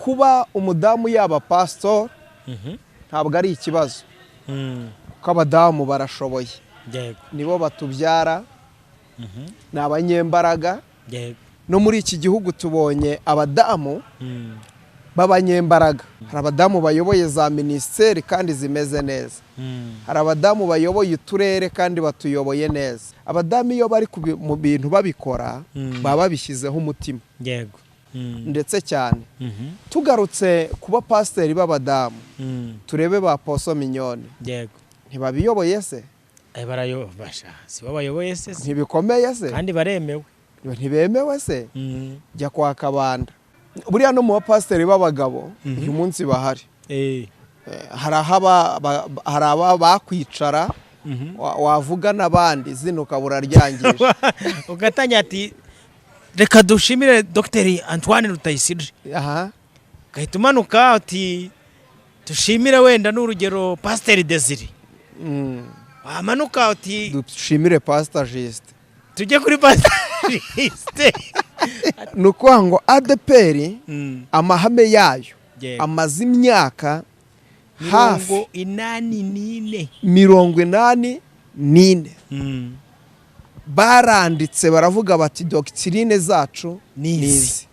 kuba umudamu yaba pastor ntabwo ari ikibazo kuko abadamu barashoboye nibo batubyara ni abanyembaraga no muri iki gihugu tubonye abadamu b'abanyembaraga hari abadamu bayoboye za minisiteri kandi zimeze neza hari abadamu bayoboye uturere kandi batuyoboye neza abadamu iyo bari mu bintu babikora baba babishyizeho umutima ndetse cyane tugarutse kuba pasiteri b'abadamu turebe ba Poso Mignone ntibabiyoboye se si bo bayoboye se ntibikomeye se kandi baremewe ntibemewe se jya kwa Kabanda buriya no mu bapasiteri b'abagabo uyu munsi bahari hari aba bakwicara wavuga n'abandi zino ukabura ryangije ugatanya ati reka dushimire Dr Antoine Rutayisire gahita umanuka ati dushimire wenda n'urugero Pasteur Desire wamanuka ati dushimire Pastor Juste tujye kuri Pastor Juste nuko ngo ADPR amahame yayo amaze imyaka hafi 84 baranditse baravuga bati doctrine zacu nizi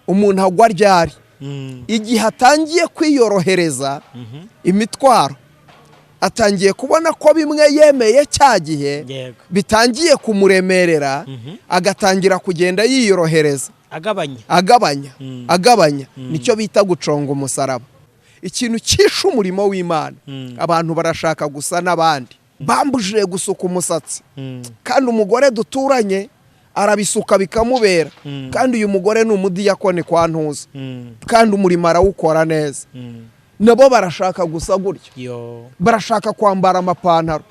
umuntu agwa ryari igihe atangiye kwiyorohereza imitwaro atangiye kubona ko bimwe yemeye cya gihe bitangiye kumuremerera agatangira kugenda yiyorohereza agabanya nicyo bita guconga umusaraba ikintu cyishe umurimo w'Imana abantu barashaka gusa n'abandi bambujije gusuka umusatsi kandi umugore duturanye arabisuka bikamubera kandi uyu mugore ni umudiyakoni kwa Ntuza kandi umurimo arawukora neza nabo barashaka gusa gutyo barashaka kwambara amapantaro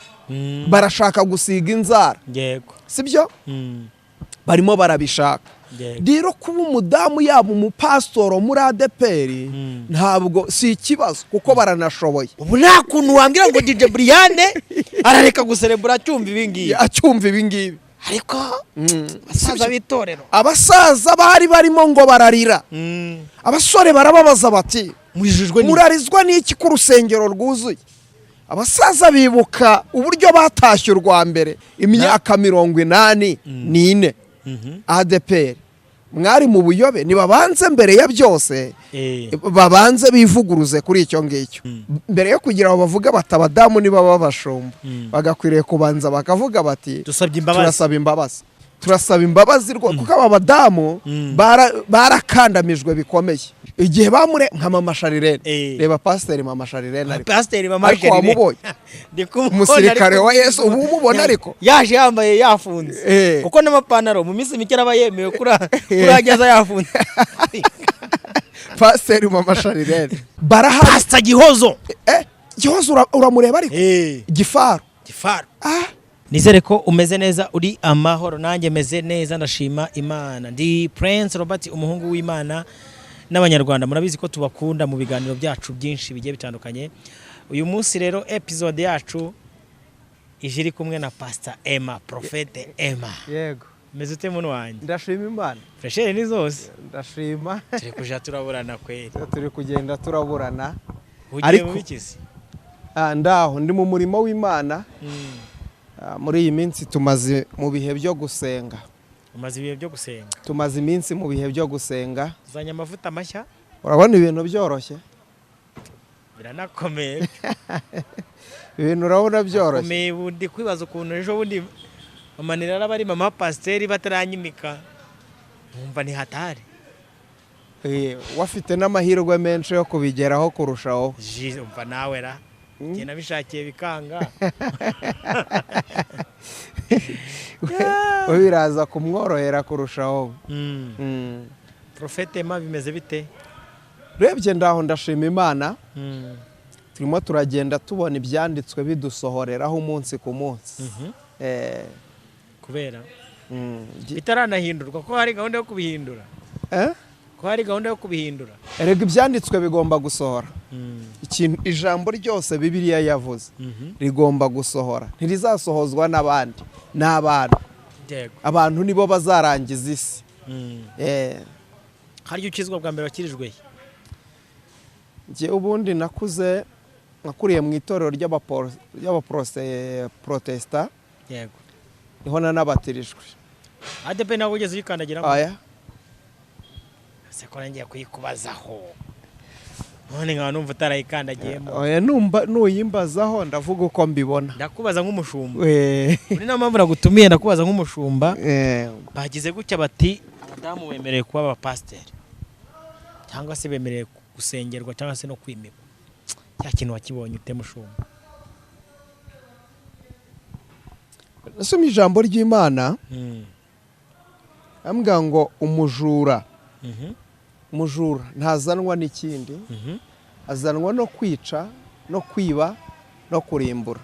barashaka gusiga inzara sibyo barimo barabishaka rero kuba umudamu yaba umupasitoro muri ADPR ntabwo si ikibazo kuko baranashoboye ubu nta kuntu wambwira ngo DJ Brian arareka guserebura acyumva ibingibi ariko abasaza bitorero abasaza bari barimo ngo bararira abasore barababaza bati murarizwa n'iki ku rusengero rwuzuye abasaza bibuka uburyo batashye urwa mbere imyaka 84 ADPR mwari mu buyobe nibabanze mbere ya byose babanze bivuguruze kuri icyo ngicyo mbere yo kugira ngo bavuga batabadamu niba babashumba bagakwiriye kubanza bakavuga bati turasaba imbabazi kuko aba badamu barakandamijwe bikomeye igihe bamure nka Mama Sharirene reba Pasiteri Mama Sharirene ariko wamubonye umusirikare wa Yesu ubu umubona ariko yaje yambaye yafunze kuko n'amapantaro mu minsi mike aba yemewe kurageza yafunze Pasiteri Mama Sharirene Pastor Gihozo Gihozo uramureba ariko Gifaru nizere ko umeze neza uri amahoro nanjye meze neza ndashima Imana ndi Prince Robert umuhungu w'Imana n'abanyarwanda murabizi ko tubakunda mu biganiro byacu byinshi bigiye bitandukanye uyu munsi rero episode yacu ijiri kumwe na Pastor Emma Prophete Emma yego meze ute muntu wanjye ndashima Imana freshere ni zose ndashima turi kuja turaburana kweli turi kugenda turaburana ariko ndaho ndi mu murimo w'Imana muri iyi minsi tumaze mu bihe byo gusenga tumaze iminsi mu bihe byo gusenga zanya amavuta mashya urabona ibintu byoroshye biranakomeye ibintu urabona byoroshye komeye bundi kwibaza ukuntu ejo bundi amanira abari mama pasiteri bataranyimika numva ni hatari wafite n'amahirwe menshi yo kubigeraho kurushaho umva nawe ra genda bishakiye bikanga biraza kumworohera kurushaho Prophete Emma bimeze bite urebye ndaho ndashima Imana turimo turagenda tubona ibyanditswe bidusohoreraho umunsi ku munsi kubera bitaranahindurwa ko hari gahunda yo kubihindura erega ibyanditswe bigomba gusohora ijambo ryose Bibiliya yavuze rigomba gusohora ntirizasohozwa n'abandi abantu nibo bazarangiza isi haryo ukizwa bwa mbere wakirijwe njye ubundi nakuriye mu itorero ry'abaprotesta. Yego. Niho nanabatirijwe. ADP nawe ugeze uyikandagiramo? Aya. Se ko ngiye kuyikubazaho. None nkaba numva utarayikandagiyemo. Oya nuyimbazaho ndavuga uko mbibona. Ndakubaza nk'umushumba. Uri na mpamvu nagutumiye ndakubaza nk'umushumba. Bagize gutya bati abadamu bemereye kuba abapasiteri. Cyangwa se bemereye gusengerwa cyangwa se no kwimikwa. Cya kintu wakibonye ute mushumba? Nasoma ijambo ry'Imana. Ambwa ngo umujura. Umujura ntazanwa n'ikindi. Azanwa no kwica, no kwiba, no kurimbura.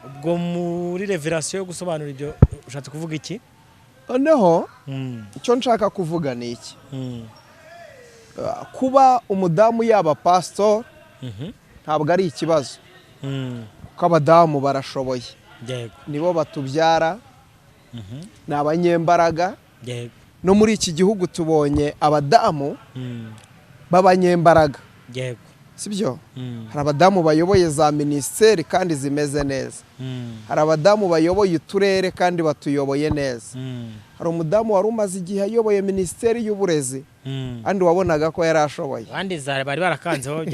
Ubwo muri revelation yo gusobanura ibyo ushatse kuvuga iki? Noneho icyo nshaka kuvuga ni iki? Kuba umudamu yaba pastor ntabwo ari ikibazo. Kuko abadamu barashoboye. Nibo batubyara. Ni abanyembaraga. No muri iki gihugu tubonye abadamu b'abanyembaraga. Sibyo? Hari abadamu bayoboye za ministeri kandi zimeze neza. Hari abadamu bayoboye uturere kandi batuyoboye neza. Hari umudamu wari umaze igihe ayoboye ministeri y'uburezi kandi wabonaga ko yari ashoboye. Abandi bari barakanzeho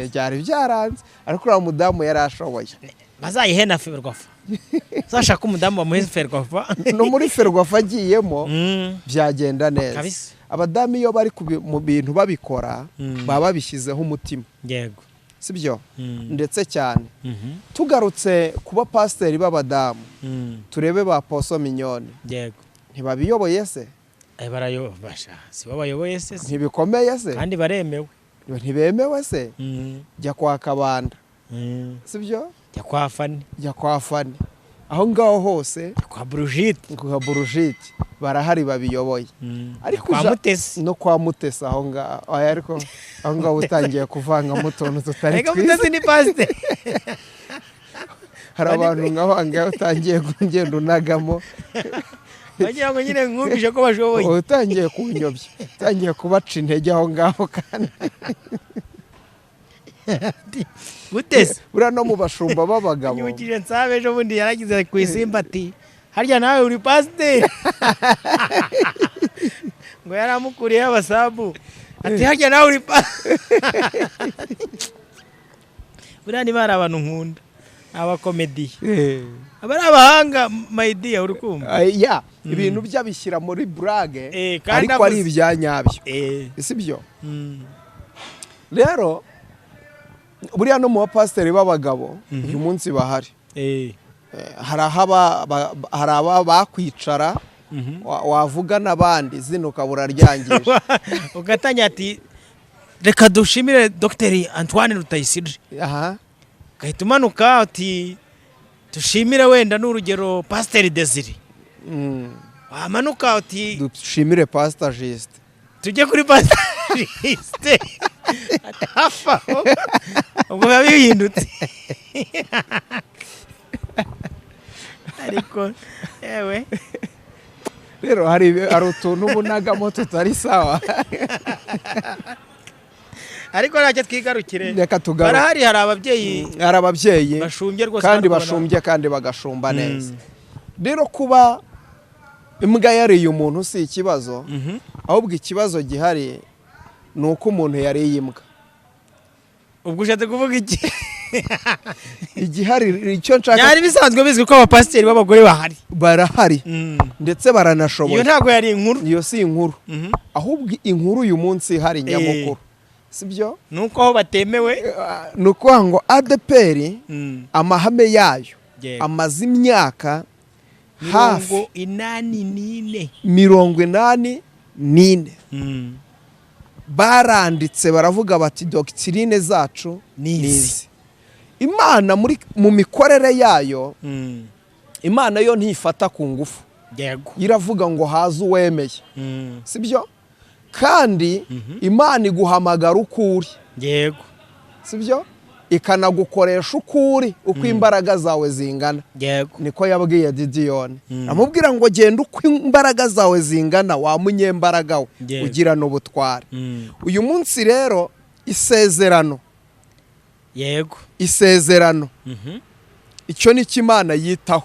byari byaranze ariko uriya mudamu yari ashoboye. Bazayihena Ferwafa. Zashaka umudamu bamuhe Ferwafa. No muri Ferwafa agiyemo byagenda neza. Abadamu iyo bari mu bintu babikora baba babishyizeho umutima. Yego. Sibyo? Ndetse cyane. Tugarutse kuba pasiteri b'abadamu. Turebe ba Poso Mignone. Yego. Ntibabiyoboye se? Barayobasha. Si babayoboye se? Ntibikomeye se? Kandi baremewe. Ntibemewe se? Jya kwa Kabanda. Sibyo? Jya kwa Fani. Aho ngaho hose kwa Brigitte. Kwa Brigitte barahari babiyoboye. Ariko kwa Mutesi. No kwa Mutesi aho ngaho. Ariko aho ngaho utangiye kuvanga mutonto tutari twiza. Ega Mutesi ni pastor. Hari abantu nk'abanga utangiye kugenda unagamo. Bagira ngo nyine nkumvishe ko bashoboye. Utangiye kunyobya. Utangiye kubaca intege aho ngaho kandi. Mutesi ura no mu bashumba b'abagabo. Nyukije nsabe ejo bundi yaragize ku isimba ati harya nawe uri pastor. Ngo yaramukuriye abasabu. Ati harya nawe uri pastor. Burani bari abantu nkunda. Abakomedi. Abari abahanga maidia urukumva. Ibintu byabishyira muri brage ariko ari ibyanyabyo. Sibyo? Rero buriya no mu bapasiteri b'abagabo uyu munsi bahari. Hari aba bakwicara wavuga n'abandi zino kabura ryangije. Ugatanya ati reka dushimire Dr. Antoine Rutayisire. Gahita umanuka ati dushimire wenda n'urugero Pasteur Desire. Wamanuka ati dushimire Pastor Juste. Tujye kuri Pastor Juste. Atafa. Ubwo babihindutse. Ariko ewe rero hari utuntu ubunagamo tutari sawa. Ariko ntacyo twigarukire. Barahari hari ababyeyi bashumbye rwose kandi bashumbye kandi bagashumba neza. Rero kuba imbwa yariye umuntu si ikibazo, ahubwo ikibazo gihari ni uko umuntu yariye imbwa. Ubwo ushatse kuvuga iki? Igihari icyo nshaka yari bisanzwe bizwi ko abapasiteri b'abagore bahari. Barahari ndetse baranashoboye. Iyo ntago yari inkuru. Iyo si inkuru. Ahubwo inkuru uyu munsi hari nyamukuru. Sibyo? Nuko aho batemewe nuko ngo ADPR amahame yayo amaze imyaka hafi 84 baranditse baravuga bati doctrine zacu nizi. Imana mu mikorere yayo Imana yo ntifata ku ngufu. Yego. Iravuga ngo haze uwemeye. Sibyo? Kandi Imana iguhamagara ukuri. Yego. Sibyo? Ikanagukoresha ukuri uko imbaraga zawe zingana. Yego. Niko yabwiye Didiyoni. Amubwira ngo genda uko imbaraga zawe zingana wa munyembaraga we ugira n'ubutware. Uyu munsi rero isezerano yego isezerano icyo ni cyo Imana yitaho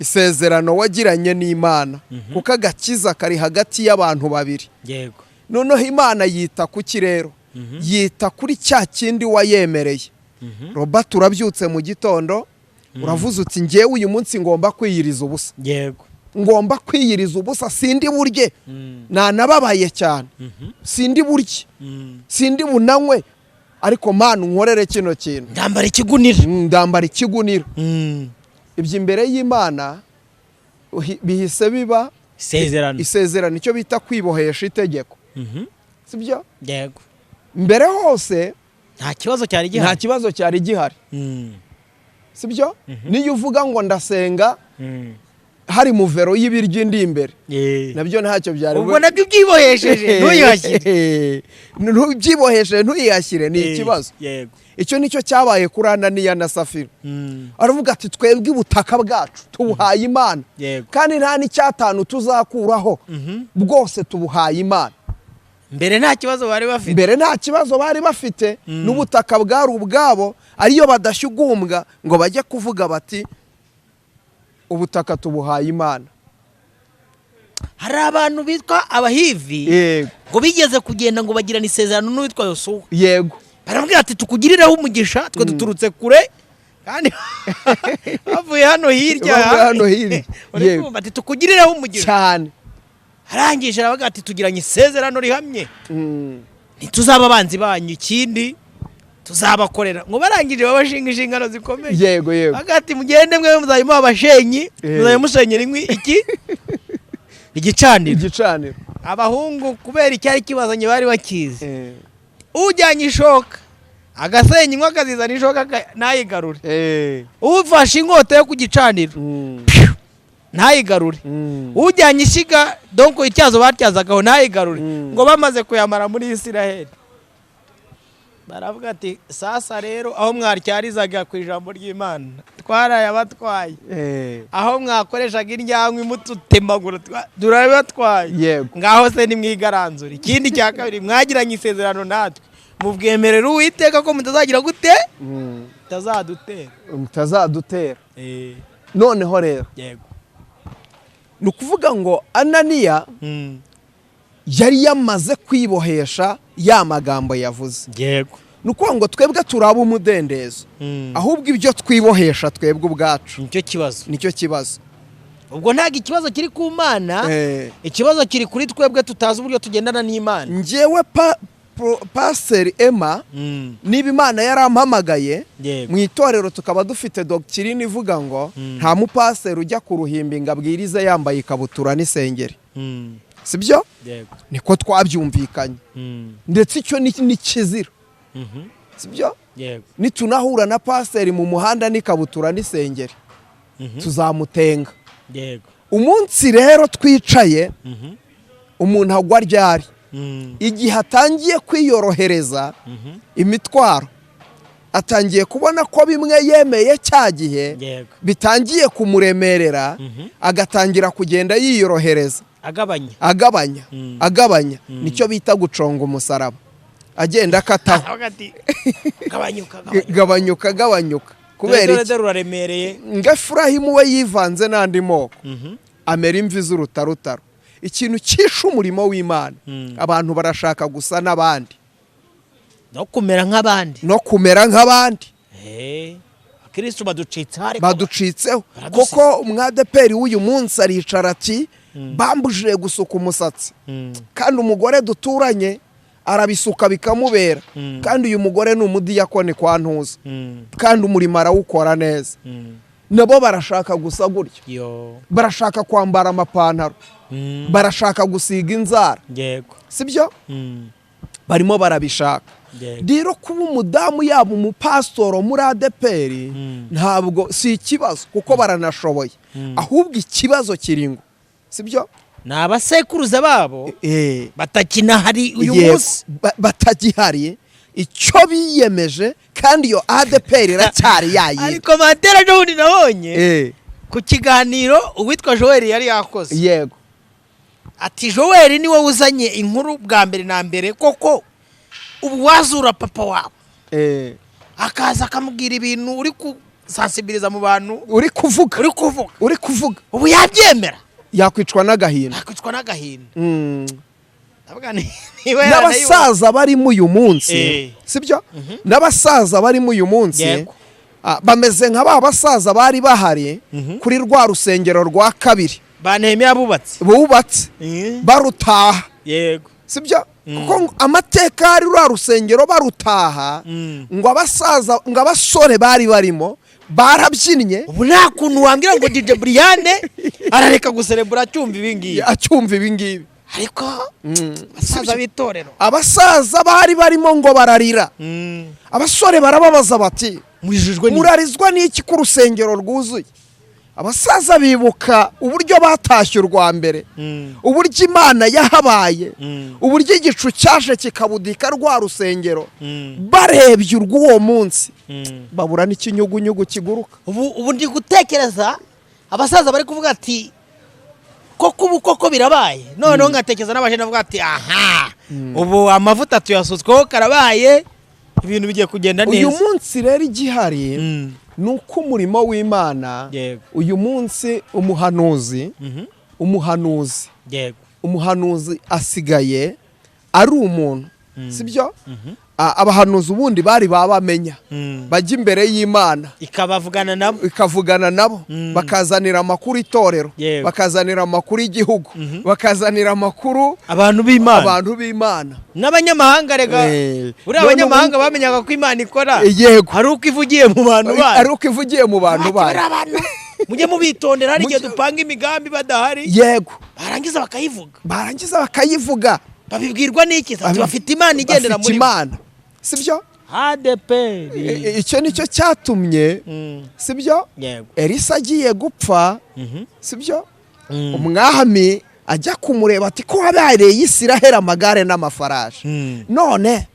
isezerano wagiranye n'Imana kuko agakiza kari hagati y'abantu babiri yego noneho Imana yita ku kirero yita kuri cya kindi wayemereye Robert urabyutse mu gitondo uravuze uti ngewe uyu munsi ngomba kwiyiriza ubusa yego ngomba kwiyiriza ubusa sindi burye nanababaye cyane sindi burye sindi bunanywe ariko Mana unkorere kino kintu ndambara ikigunira ibyo imbere y'Imana bihise biba isezerano icyo bita kwibohesha itegeko sibyo yego mbere hose nta kibazo cyari gihari sibyo niyo uvuga ngo ndasenga hari mu vero y'ibiryo indi imbere nabyo ntacyo byari ubwo nabyo byibohesheje ntuyihashyire ni ikibazo icyo nicyo cyabaye kuri Ananiya na Safira aravuga ati twebwe ubutaka bwacu tubuhaye Imana kandi nta n'icyatanu tuzakuraho bwose tubuhaye Imana mbere nta kibazo bari bafite n'ubutaka bwari ubwabo ariyo badashyugumbwa ngo bajye kuvuga bati ubutaka tubuhaye Imana. Hari abantu bitwa abahivi ngo bigeze kugenda ngo bagirana isezerano n'uwitwa Yosuwa. Yego. Baramubwira ati tukugirireho umugisha twe duturutse kure kandi bavuye hano hirya. Yego. Ati tukugirireho umugisha cyane. Arangije aravuga ati tugiranye isezerano rihamye. Ntituzaba abanzi banyu ikindi tuzabakorera ngo barangije babashinga inshingano zikomeye. Yego yego. Agati mugende mwe muzayimo abashenyi muzayimusenyera inkwi iki igicaniro. Abahungu kubera icyari kibazanye bari bakizi. Ujyanye ishoka agasenya inkwi akazizana ishoka nayigarure. Ufashe inkota yo ku gicaniro ntayigarure. Ujyanye ishiga donko ityazo batyazagaho ntayigarure ngo bamaze kuyamara muri Isiraheli. Baravuga ati sasa rero aho mwarcyarizaga ku ijambo ry'Imana twarayabatwaye. Aho mwakoreshaga indyankwi mututemagura durabatwaye. Ngaho se ni mwigaranzura. Ikindi cya kabiri mwagiranye isezerano natwe mubwemerera Uwiteka ko mutazagira gute mutazadutera. Noneho rero nukuvuga ngo Ananiya yari yamaze kwibohesha ya magambo yavuze. Yego. Nuko ngo twebwe turaba umudendezo. Ahubwo ibyo twibohesha twebwe ubwacu. Nicyo kibazo. Ubwo ntago ikibazo kiri ku Mana, ikibazo kiri kuri twebwe tutazi uburyo tugendana n'Imana. Njewe Pastor Emma niba Imana yarampamagaye mu itorero tukaba dufite doctrine ivuga ngo nta mupaseri ujya ku ruhimbi ngo abwirize yambaye ikabutura n'isengeri. Sibyo? Yego. Niko twabyumvikanye. Ndetse icyo ni kizira. Sibyo? Yego. Nitunahura na paseri mu muhanda n'ikabutura n'isengeri tuzamutenga. Yego. Umunsi rero twicaye umuntu agwa ryari igihe atangiye kwiyorohereza imitwaro atangiye kubona ko bimwe yemeye cya gihe bitangiye kumuremerera agatangira kugenda yiyorohereza agabanya nicyo bita guconga umusaraba agenda akataho gabanyuka kubera iki nga Efurayimu we yivanze n'andi moko amera imvi z'urutarutaro. Ikintu cyishe umurimo w'Imana abantu barashaka gusa n'abandi no kumera nk'abandi Kristo baducitseho kuko umwadeperi w'uyu munsi aricara ati bambujije gusuka umusatsi kandi umugore duturanye arabisuka bikamubera kandi uyu mugore ni umudiyakoni kwa Ntuza kandi umurimo arawukora neza. Nabo barashaka gusa gutyo barashaka kwambara amapantaro barashaka gusiga inzara. Sibyo? Barimo barabishaka. Rero kuba umudamu yaba umupasitoro muri ADEPR ntabwo si ikibazo kuko baranashoboye ahubwo ikibazo kiringo. Sibyo? N'abasekuruza babo batakinahari uyu munsi batagihari icyo biyemeje kandi yo ADEPR iracyari yayi. Ariko matera John nabonye ku kiganiro uwitwa Joel yari yakoze. Yego. Ati Joel ni wowe uzanye inkuru bwa mbere na mbere koko ubu wazura papa wawe. akaza akamubwira ibintu uri kusansibiliza mu bantu uri kuvuga ubu yabyemera yakwicwa n'agahinda n'abasaza barimo uyu munsi sibyo n'abasaza barimo uyu munsi bameze nka ba basaza bari bahari kuri rwa rusengero rwa kabiri banehemiya bubatse barutaha yego sibyo kuko amateka ari rwa rusengero barutaha ngo abasaza ngo abasore bari barimo barabyinnye ubu nta kuntu wambwira ngo DJ Brian arareka guserebura acyumva ibingibi ariko abasaza bitorero abasaza bari barimo ngo bararira abasore barababaza bati murarizwa n'iki ku rusengero rwuzuye abasaza bibuka uburyo batashye urwa mbere uburyo Imana yahabaye uburyo igicu cyaje kikabudika rwa rusengero barebye urw'uwo munsi babura n'ikinyugunyugu kiguruka ubu ndi gutekereza abasaza bari kuvuga ati koko birabaye noneho ngatekereza n'abaje navuga ati aha ubu amavuta tuyasutsweho karabaye ibintu bigiye kugenda neza uyu munsi rero igihari nuko umurimo w'Imana uyu munsi umuhanuzi asigaye ari umuntu sibyo abahanuzi ubundi bari babamenya bajya imbere y'Imana ikavugana nabo bakazanira amakuru itorero bakazanira amakuru igihugu bakazanira amakuru abantu b'Imana n'abanyamahanga rega uri abanyamahanga bamenyaga ko Imana ikora hari uko ivugiye mu bantu bayo mujye mubitondera hari igihe dupanga imigambi badahari yego barangiza bakayivuga babibwirwa n'iki bafite Imana igendera muri Imana sibyo ADPR icyo nicyo cyatumye sibyo Elisa agiye gupfa sibyo umwami ajya kumureba ati ko habereye Isiraheli amagare n'amafarashi none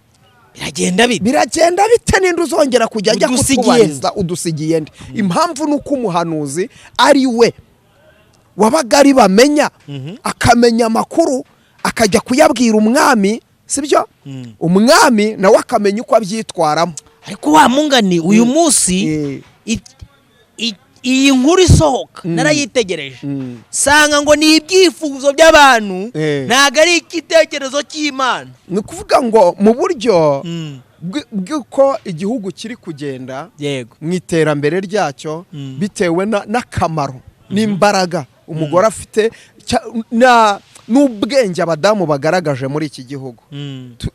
biragenda bite ninde uzongera kujya ajya kutubariza udusigiye nde impamvu nuko umuhanuzi ari we wabaga ari bamenya akamenya amakuru akajya kuyabwira umwami sibyo umwami nawe akamenya uko abyitwaramo ariko wa mungani uyu munsi iyi nkuru isohoka narayitegereje sanga ngo ni ibyifuzo by'abantu ntago ari igitekerezo cy'Imana ni ukuvuga ngo mu buryo bw'uko igihugu kiri kugenda mu iterambere ryacyo bitewe n'akamaro n'imbaraga umugore afite n'ubwenge abadamu bagaragaje muri iki gihugu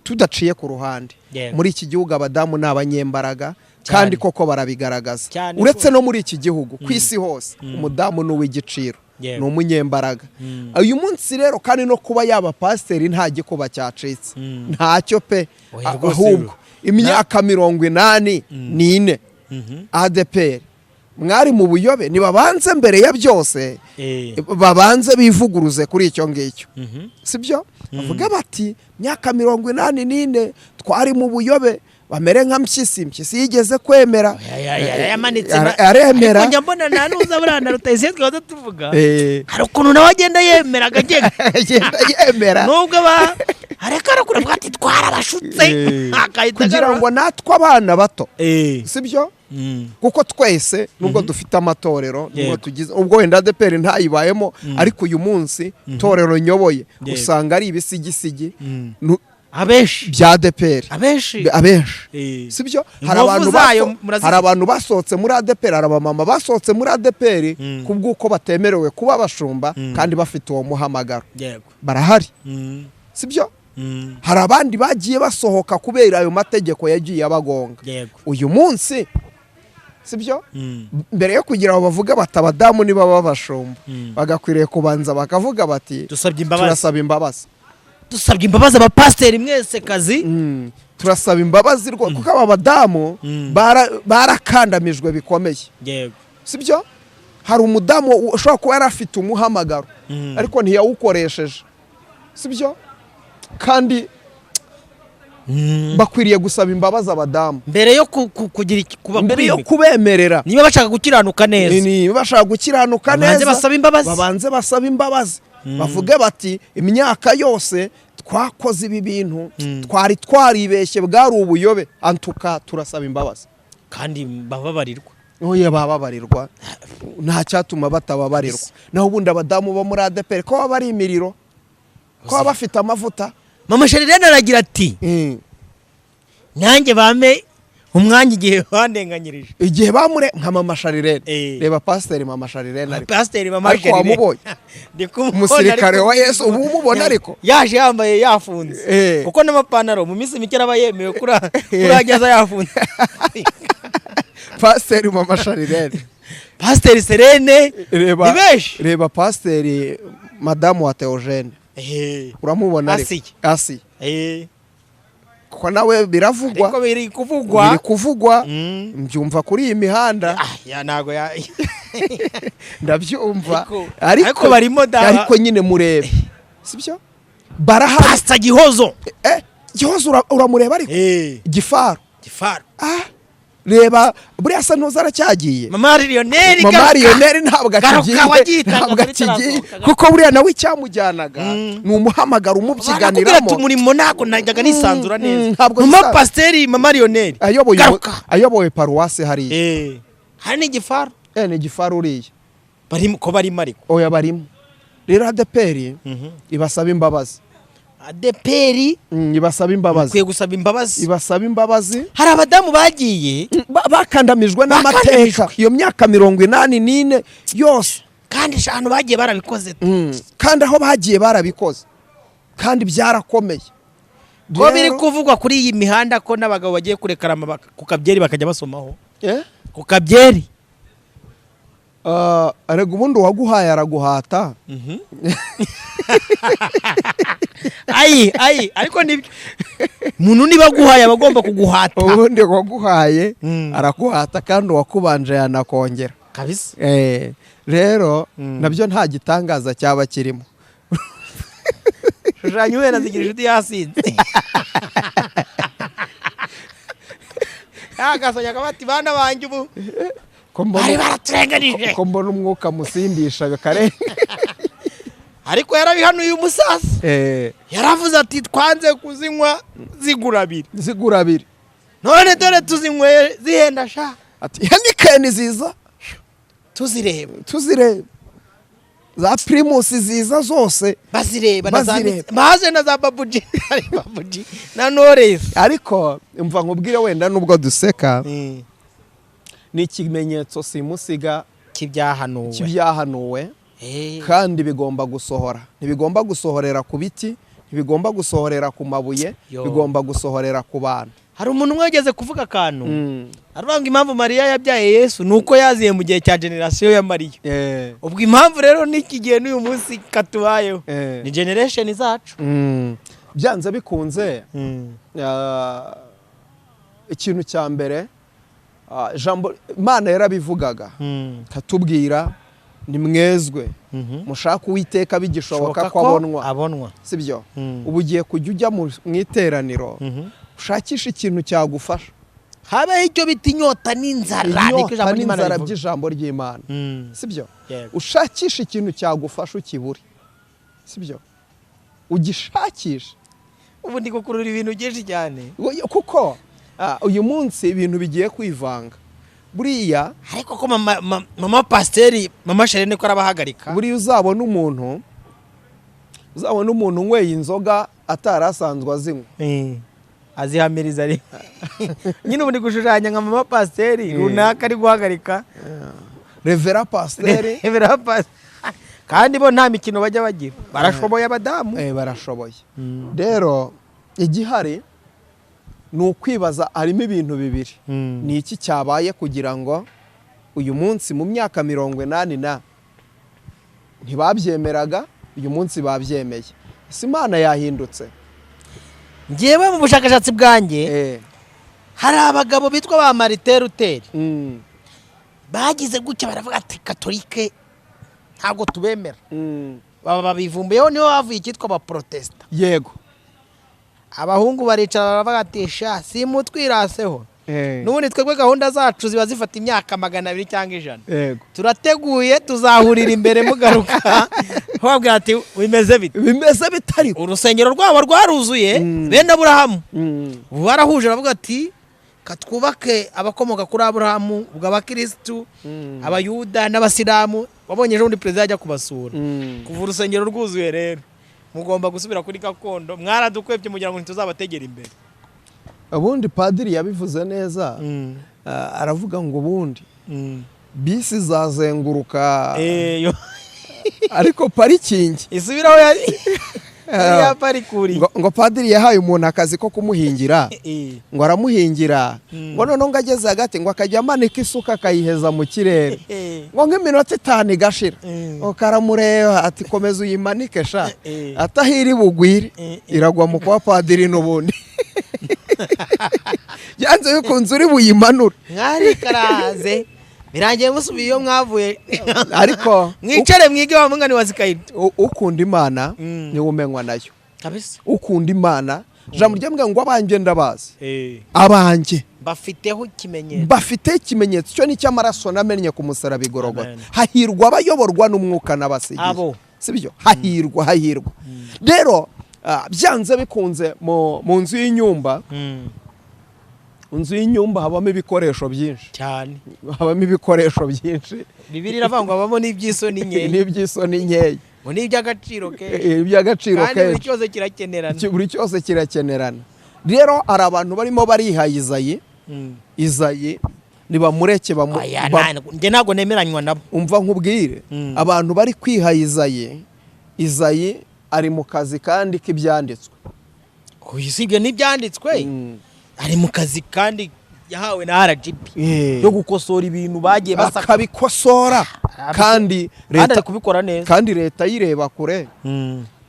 tudaciye ku ruhande muri iki gihugu abadamu ni abanyembaraga kandi koko barabigaragaza uretse no muri iki gihugu ku isi hose umudamu ni uw'igiciro ni umunyembaraga uyu munsi rero kandi no kuba yaba pasiteri nta gikuba cyacitse ntacyo pe ahubwo imyaka 84 ADPR mwari mu buyobe nibabanze mbere ya byose babanze bivuguruze kuri icyo ngicyo sibyo bavuga bati myaka 84 twari mu buyobe bamere nka mpyisi yigeze kwemera aremera ariko mbona nanuza burana rutayise twaza tuvuga hari ukuntu nawe agenda yemera agenda yemera nubwo arekara kuravuga ati twarabashutse kugira ngo natwe abana bato sibyo kuko twese nubwo dufite amatorero nubwo tugize ubwo wenda ADPR ntayibayemo ariko uyu munsi torero nyoboye usanga ari ibisigisigi abenshi bya ADPR abenshi sibyo hari abantu basohotse muri ADPR hari abamama basohotse muri ADPR kubw'uko batemerewe kuba abashumba kandi bafite uwo muhamagaro barahari sibyo hari abandi bagiye basohoka kubera ayo mategeko yagiye abagonga uyu munsi sibyo mbere yo kugira ngo bavuge batabadamu niba babashumba bagakwiriye kubanza bakavuga bati turasaba imbabazi abapasiteri mwese kazi turasaba imbabazi kuko aba badamu barakandamijwe bikomeye sibyo hari umudamu ushobora kuba yari afite umuhamagaro ariko ntiyawukoresheje sibyo kandi bakwiriye gusaba imbabazi abadamu mbere yo kubemerera niba bashaka gukiranuka neza babanze basaba imbabazi bavuge bati imyaka yose twakoze ibi bintu twari twaribeshye bwari ubuyobe antuka turasaba imbabazi kandi bababarirwa. oya bababarirwa nta cyatuma batababarirwa. naho ubundi abadamu bo muri ADEPR ko baba ari imiriro, ko baba bafite amavuta. Mama Sharirene aragira ati nyange bame umwanya igihe bandenganyirije, igihe bamure nka Mama Sharirene. reba Pasiteri Mama Sharirene ariko Pasiteri Mama ariko wamubonye umusirikare wa Yesu ubu umubona ariko yaje yambaye yafunze kuko n'amapantaro mu minsi mike araba yemewe kurageza yafunze. Pasiteri Mama Sharirene, Pasiteri Serene reba Pasiteri Madamu wa Theogene uramubona ariko Asi kuko nawe biravugwa, ariko biri kuvugwa mbyumva kuri iyi mihanda. ya nago ya ndabyumva ariko barimo da, ariko nyine murebe sibyo barahari. Pastor Gihozo Gihozo uramureba ariko Gifaru reba buriya asa ntuzaracyagiye. Mama Lionel ntabwo akigiye kuko buriya nawe icyamujyanaga ni umuhamagaro umubyiganiramo. Umurimo nako najyaga nisanzura neza. Mama Pasiteri Mama Lionel ayoboye paruwasi hariya. Hari n'Igifaru ni Gifaru uriya ko barimo ariko oya barimo. rero ADEPR ibasaba imbabazi. ADEPR ibasaba imbabazi, kwiye gusaba imbabazi, ibasaba imbabazi. hari abadamu bagiye bakandamijwe n'amateka iyo myaka 84 yose, kandi abantu bagiye barabikoze kandi aho bagiye barabikoze kandi byarakomeye. ko biri kuvugwa kuri iyi mihanda ko n'abagabo bagiye kurekarama ku kabyeri bakajya basomaho ku kabyeri. arega ubundi waguhaye araguhata. ariko nibyo umuntu niba aguhaye abagomba kuguhata. ubundi waguhaye araguhata kandi wakubanje yanakongera kabisa. rero nabyo nta gitangaza cyaba kirimo. Shushanya wera zigira inshuti yasinze. Yagasanya kabati bana banjye ubu bari baraturenganije ko mbona umwuka musindisha kare. ariko yarabihanuye umusaza yaravuze ati twanze kuzinywa zigura abiri none dore tuzinyweye zihenda sha. ati Heineken ziza tuzireba za Primus ziza zose bazireba maze na za babuji na Knowless. ariko umva nkubwire wenda nubwo duseka ni ikimenyetso simusiga kibyahanuwe kandi bigomba gusohora. ntibigomba gusohorera ku biti, ntibigomba gusohorera ku mabuye, bigomba gusohorera ku bantu. hari umuntu mwegeze kuvuga akantu aravuga impamvu Mariya yabyaye Yesu nuko yaziye mu gihe cya generation ya Mariya. ubwo impamvu rero n'iki gihe n'uyu munsi katubayeho ni generation zacu. byanze bikunze ikintu cya mbere jambo Imana yarabivugaga katubwira ni mwezwe mushaka Uwiteka bigishoboka ko abonwa sibyo. ubu ugiye kujya ujya mu iteraniro ushakisha ikintu cyagufasha, habeho icyo bita inyota n'inzara by'ijambo ry'Imana sibyo. ushakisha ikintu cyagufasha ukibure sibyo, ugishakisha. ubu ndi gukurura ibintu byinshi cyane kuko uyu munsi ibintu bigiye kwivanga buriya. ariko ko mama Pasiteri Mama Sharirene ko arabahagarika. buriya uzabona umuntu unyweye inzoga atarasanzwe azinywa azihamiriza ari nyine ubu ndi gushushanya nka mama Pasiteri runaka ari guhagarika Revera Pasiteri kandi bo nta mikino bajya bagira, barashoboye abadamu barashoboye. rero igihari ni ukwibaza, harimo ibintu bibiri. ni iki cyabaye kugira ngo uyu munsi mu myaka 80 ntibabyemeraga, uyu munsi babyemeye? ese Imana yahindutse? ngewe mu bushakashatsi bwanjye hari abagabo bitwa ba Martin Luther bagize gutya baravuga ati Katolike ntabwo tubemera. baba babivumbuyeho niho bavuye icyitwa abaprotesta. yego abahungu baricara baravuga ati sha simutwiraseho n'ubundi twebwe gahunda zacu ziba zifata imyaka 200 cyangwa 100. turateguye tuzahurira imbere mugaruka. babwira ati bimeze bitari urusengero rwabo rwaruzuye bene Aburahamu barahuje baravuga ati katwubake abakomoka kuri Aburahamu ubwo abakristo abayuda n'abasilamu wabonye ejo undi president ajya kubasura kuva urusengero rwuzuye rero mugomba gusubira kuri gakondo mwaradukwebye mugira ngo ntituzabategera imbere. Ubundi padiri yabivuze neza aravuga ngo ubundi bisi zazenguruka ariko parikingi isubiraho ya parikuri ngo padiri yahaye umuntu akazi ko kumuhingira ngo aramuhingira ngo none ngo ageze hagati ngo akajya amanika isuka akayiheza mu kirere ngo nk'iminota 5 igashira ngo karamureba ati komeza uyimanike sha atahiri bugwire iragwa mu kwa padiri n'ubundi yanze yukunze uri buyimanura mwari karaze birangiye musubiye mwavuye ariko mwicare mwige wa mungani wazikaita ukunda Imana ni umenywa nayo kabisa. Ukunda Imana jambo ryambwa ngo abanje ndabazi abanje bafite ikimenyetso cyo ni cy'amaraso namenye ku musaraba igorogota. Hahirwa abayoborwa n'umwuka n'abasigiye sibyo hahirwa rero byanze bikunze mu nzu y'inyumba habamo ibikoresho byinshi cyane Bibiri ravangwa habamo n'iby'isoni nkeya ngo n'iby'agaciro kandi buri cyose kirakenerana rero ari abantu barimo barihaye Izayi nibamureke nge ntago nemeranywa nabo umva nkubwire abantu bari kwihaye Izayi ari mu kazi kandi k'ibyanditswe usibye n'ibyanditswe ari mu kazi kandi yahawe na RGB yo gukosora ibintu bagiye bakabikosora kandi leta kubikora neza kandi leta yireba kure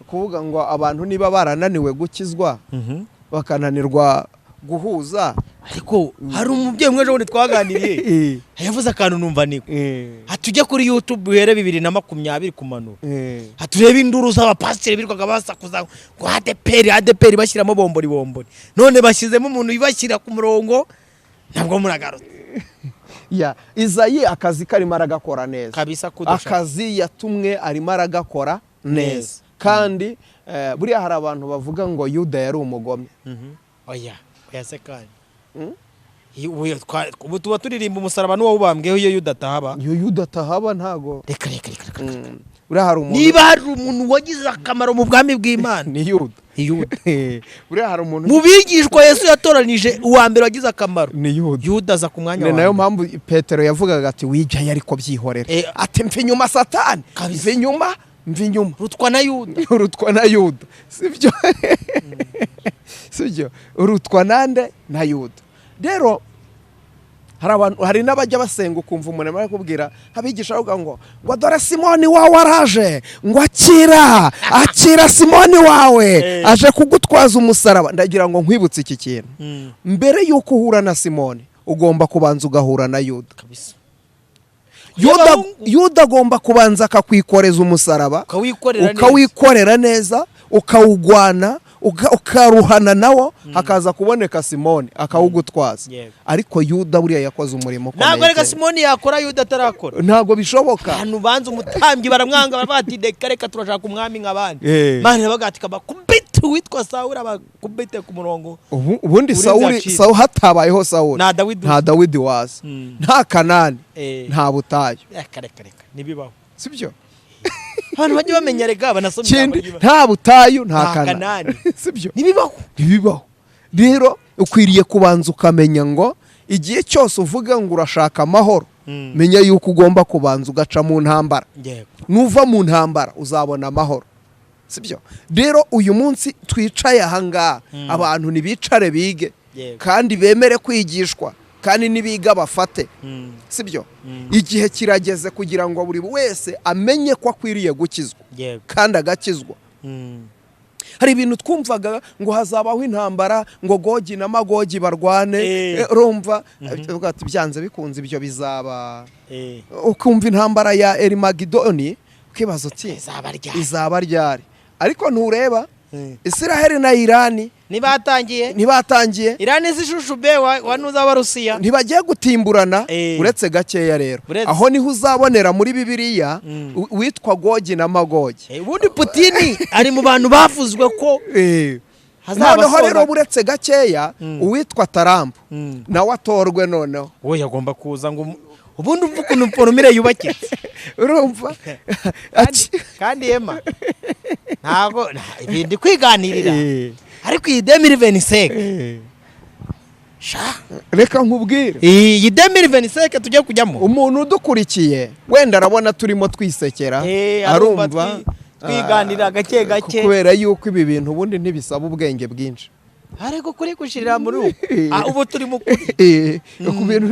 kuvuga ngo abantu niba barananiwe gukizwa bakananirwa guhuza. Ariko hari umubyeyi mwe ejo twaganiriye yavuze akantu numva niko hatujye kuri YouTube uhere 2020 kumanura hatureba induru z'abapasiteri birwaga basakuza ngo ADPR bashyiramo bombori none bashyizemo umuntu ibashyira ku murongo ntabwo muragarutse Izayi akazi karimo aragakora neza kabisa akazi yatumwe arimo aragakora neza kandi buriya hari abantu bavuga ngo Yuda yari umugome oya yasekanye ubu tuba turirimba umusaraba n'uwo ubambweho iyo Yuda atahaba ntago reka niba hari umuntu wagize akamaro mu bwami bw'Imana ni Yuda buriya hari umuntu mu bigishwa Yesu yatoranije uwa mbere wagize akamaro ni Yuda aza ku mwanya wa nayo mpamvu Petero yavugaga ati wijaye ariko byihorera ati mve nyuma Satani mve nyuma rutwa na Yuda sibyo rutwa nande na Yuda rero hari n'abajya basenga ukumva umuntu ari kubwira abigisha avuga ngo dore Simoni wawe araje ngo akira Simoni wawe aje kugutwaza umusaraba. Ndagira ngo nkwibutse iki kintu mbere yuko uhura na Simoni ugomba kubanza ugahura na Yuda kabisa. Yuda agomba kubanza akakwikoreza umusaraba ukawikorera neza ukawugwana ukaruhana nawo hakaza kuboneka Simoni akawugutwaza ariko Yuda buriya yakoze umurimo ukomeye. Ntabwo reka Simoni yakora Yuda atarakora ntabwo bishoboka. Hano banza umutambyi baramwanga bati reka turashaka umwami nk'abandi Imana bagatika bakubite witwa Sawuli abakubite ku murongo. Ubundi Sawuli hatabayeho Sawuli nta Dawidi waza nta Kanani nta butayu reka nibibaho sibyo hano bajye bamenya rega banasomye nta butayu nta Kanani sibyo nibibaho rero ukwiriye kubanza ukamenya ngo igihe cyose uvuga ngo urashaka amahoro menya yuko ugomba kubanza ugaca mu ntambara nuva mu ntambara uzabona amahoro sibyo. Rero uyu munsi twicaye ahangaha abantu nibicare bige kandi bemere kwigishwa kandi nibiga bafate sibyo. Igihe kirageze kugira ngo buri wese amenye ko akwiriye gukizwa kandi agakizwa. Hari ibintu twumvaga ngo hazabaho intambara ngo Gogi na Magogi barwane rumva ati byanze bikunze ibyo bizaba ukumva intambara ya Erimagidoni ukibaza uti izaba ryari ariko ntureba Israel na Irani ntibatangiye Irani zishushube wanuza Abarusiya ntibagiye gutimburana uretse gakeya rero aho niho uzabonera muri Bibiliya witwa Gogi na Magogi. Ubundi Putin ari mu bantu bavuzwe ko noneho rero buretse gakeya uwitwa Tarambo nawe atorwe noneho we yagomba kuza ngo ubundi umva ukuntu poromire yubakitse urumva kandi Ema ntago ibindi kwiganirira ariko iyi 2025 reka nkubwire iyi 2025 tujye kujyamo umuntu udukurikiye wenda arabona turimo twisekera arumva twiganira gake gake kubera yuko ibi bintu ubundi ntibisaba ubwenge bwinshi ariko kuri gushirira muri ubu turi mu ku bintu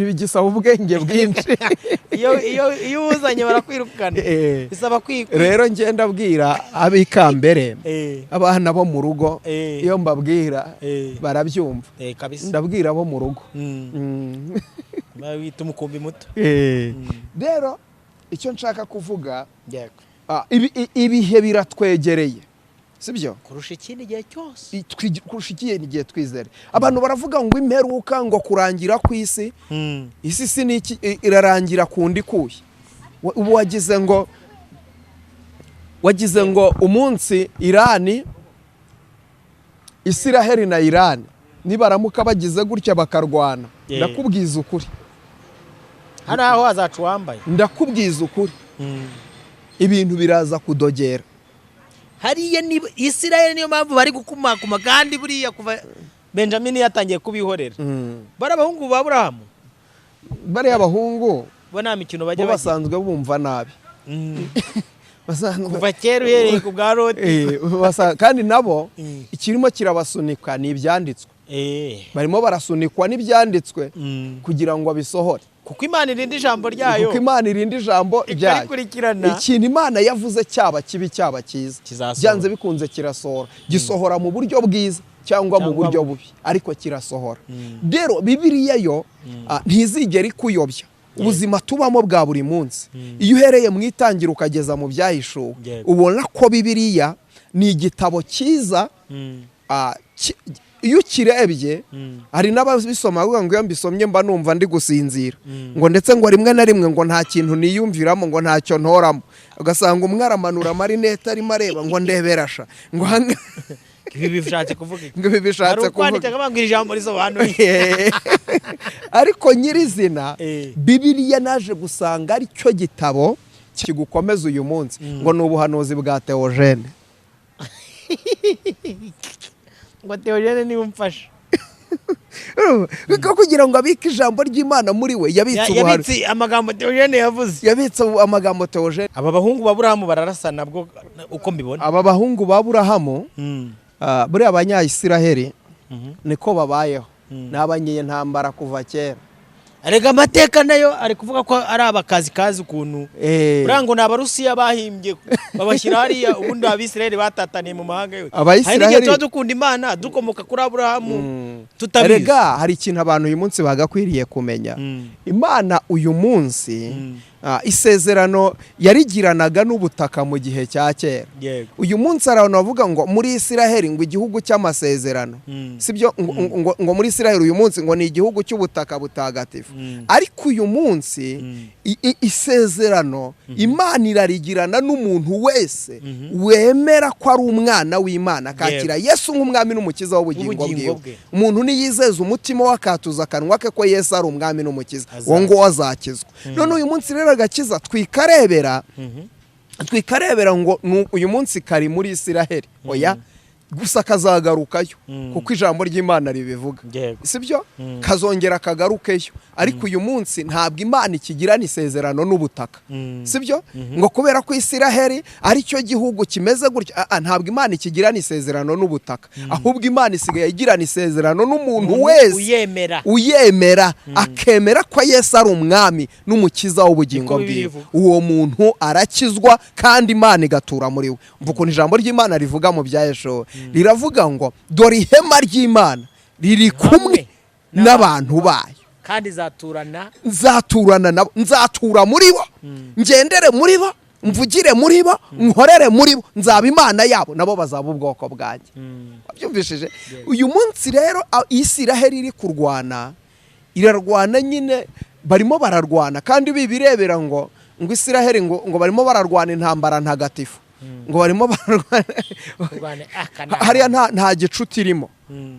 bigisaba ubwenge bwinshi iyo uzanye barakwirukana bisaba kwikwa rero ngenda abwira abikambere abana bo mu rugo iyo mbabwira barabyumva ndabwira abo mu rugo bawita umukumbi muto rero icyo nshaka kuvuga ibihe biratwegereye sibyo kurusha ikindi gihe cyose kurusha ikindi gihe twizere abantu baravuga ngo imperuka ngo kurangira ku isi isi si niki irarangira kundi kuye ubu wagize ngo umunsi Irani Isiraheli na Irani nibaramuka bagize gutya bakarwana ndakubwiza ukuri hano aho azacu wambaye ndakubwiza ukuri ibintu biraza kudogera hariya ni Isiraheli niyo mpamvu bari gukumakuma kandi buriya kuva Benjamin yatangiye kubihorera bara abahungu ba Abrahamu bari abahungu bo nta mikino bajya basanzwe bumva nabi kuva kera uhereye ku bwa Loti kandi nabo ikirimo kirabasunika ni ibyanditswe barimo barasunikwa n'ibyanditswe kugira ngo bisohore kuko Imana irindi ijambo ryayo kuko Imana irindi ijambo ryayo ikintu Imana yavuze cyaba kibi cyaba cyiza byanze bikunze kirasohora gisohora mu buryo bwiza cyangwa mu buryo bubi ariko kirasohora rero Bibiliya yo ntizigera ikuyobya ubuzima tubamo bwa buri munsi iyo uhereye mu itangira ukageza mu byahishuwe ubona ko Bibiliya ni igitabo cyiza iyo ukirebye hari n'ababisoma bavuga ngo iyo mbisomye mba numva ndi gusinzira ngo ndetse ngo rimwe na rimwe ngo nta kintu niyumviramo ngo ntacyo ntoramo ugasanga umwe aramanura amarinete arimo areba ngo ndeberasha ngo ibi bishatse kuvuga ngo ibi bishatse kuvuga ngo ijambo risobanuye ariko nyirizina Bibiliya naje gusanga ari cyo gitabo kigukomeza uyu munsi ngo ni ubuhanuzi bwa Theogene ngo Theogene niwe umfasha kugira ngo abike ijambo ry'Imana muri we yabitse amagambo Theogene yavuze yabitse amagambo Theogene aba bahungu ba Abrahamu bararasa nabwo uko mbibona aba bahungu ba Abrahamu buri abanyayisiraheli niko babayeho n'abanyeye ntambara kuva kera arega amateka nayo ari kuvuga ko ari abakazi ukuntu urango n'abarusiya bahimbye babashyira hariya ubundi abisiraheli batataniye mu mahanga yose hari n'igihe tuba dukunda Imana dukomoka kuri Abrahamu tutabizi arega hari ikintu abantu uyu munsi bagakwiriye kumenya Imana uyu munsi isezerano yarigiranaga n'ubutaka mu gihe cya kera uyu munsi abantu bavuga ngo muri Isiraheli ngo igihugu cy'amasezerano sibyo ngo muri Isiraheli uyu munsi ngo ni igihugu cy'ubutaka butagatifu ariko uyu munsi isezerano Imana irarigirana n'umuntu wese wemera ko ari umwana w'Imana akakira Yesu nk'umwami n'umukiza w'ubugingo bwiwe umuntu niyizeza umutima we akatuza akanwa ke ko Yesu ari umwami n'umukiza uwo ngo azakizwa none uyu munsi rero agakiza twikarebera ngo uyu munsi kari muri Isiraheli oya gusa kazagarukayo kuko ijambo ry'Imana ribivuga sibyo kazongera kagarukeyo ariko uyu munsi ntabwo Imana ikigirana isezerano n'ubutaka sibyo ngo kubera ko Isiraheli ari cyo gihugu kimeze gutya ntabwo Imana ikigirana isezerano n'ubutaka ahubwo Imana isigaye igirana isezerano n'umuntu wese uyemera akemera ko Yesu ari umwami n'umukiza w'ubugingo bwiwe uwo muntu arakizwa kandi Imana igatura muri we mvuga ukuntu ijambo ry'Imana rivuga mu bya Yeshuwa riravuga ngo dore ihema ry'Imana riri kumwe n'abantu bayo kandi nzaturana nabo nzatura muri bo ngendere muri bo mvugire muri bo nkorere muri bo nzaba Imana yabo nabo bazaba ubwoko bwanjye byumvishije uyu munsi rero Isiraheli iri kurwana irarwana nyine barimo bararwana kandi bibirebera ngo Isiraheli ngo barimo bararwana intambara ntagatifu ngo barimo Kurwana, hariya nta gicuti irimo,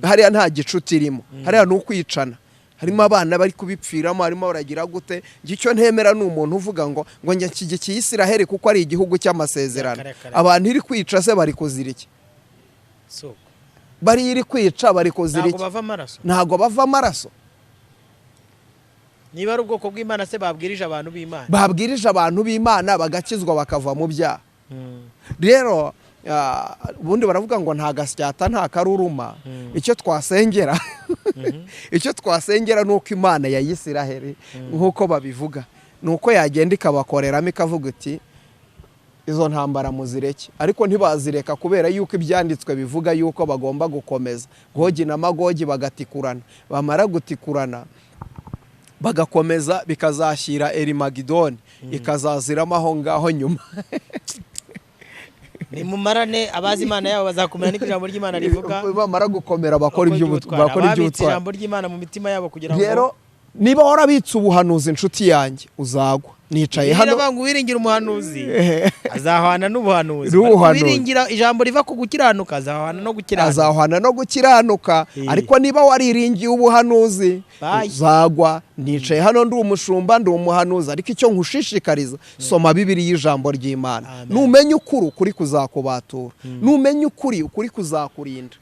hariya nta gicuti irimo, hariya ni ukwicana, harimo abana bari kubipfiramo, harimo baragira gute. Icyo ntemera ni umuntu uvuga ngo njye nshyigikiye Isiraheli kuko ari igihugu cy'amasezerano. Abantu iri kwica se bari kuzira iki? Bari iri kwica bari kuzira iki? Ntago bava amaraso. Niba ari ubwoko bw'Imana se babwirije abantu b'Imana, babwirije abantu b'Imana bagakizwa bakava mu byaha. Rero ubundi baravuga ngo nta gasyata nta karuruma. Icyo twasengera icyo twasengera nuko Imana ya Isiraheli nkuko babivuga, nuko yagenda ikabakoreramo ikavuga iti izo ntambara muzireke. Ariko ntibazireka kubera yuko ibyanditswe bivuga yuko bagomba gukomeza Gogi na Magogi bagatikurana, bamara gutikurana bagakomeza bikazashyira Erimagidoni ikazaziramo aho ngaho nyuma. Ni mumarane abazi Imana yabo bazakomera n'ijambo ry'Imana rivuga, bamara gukomera bakora iby'ubutwari, ijambo ry'Imana mu mitima yabo kugira ngo. Rero niba warabitse ubuhanuzi inshuti yanjye uzagwa. Nicaye hano bangu wiringira umuhanuzi azahwana n'ubuhanuzi, wiringira ijambo riva ku gukiranuka azahwana no gukiranuka. Ariko niba wariringiye ubuhanuzi uzagwa. Nicaye hano ndi umushumba ndi umuhanuzi, ariko icyo nkushishikariza soma Bibiliya y'ijambo ry'Imana. Numenye ukuri kuri kuzakubatura, numenye ukuri kuzakurinda.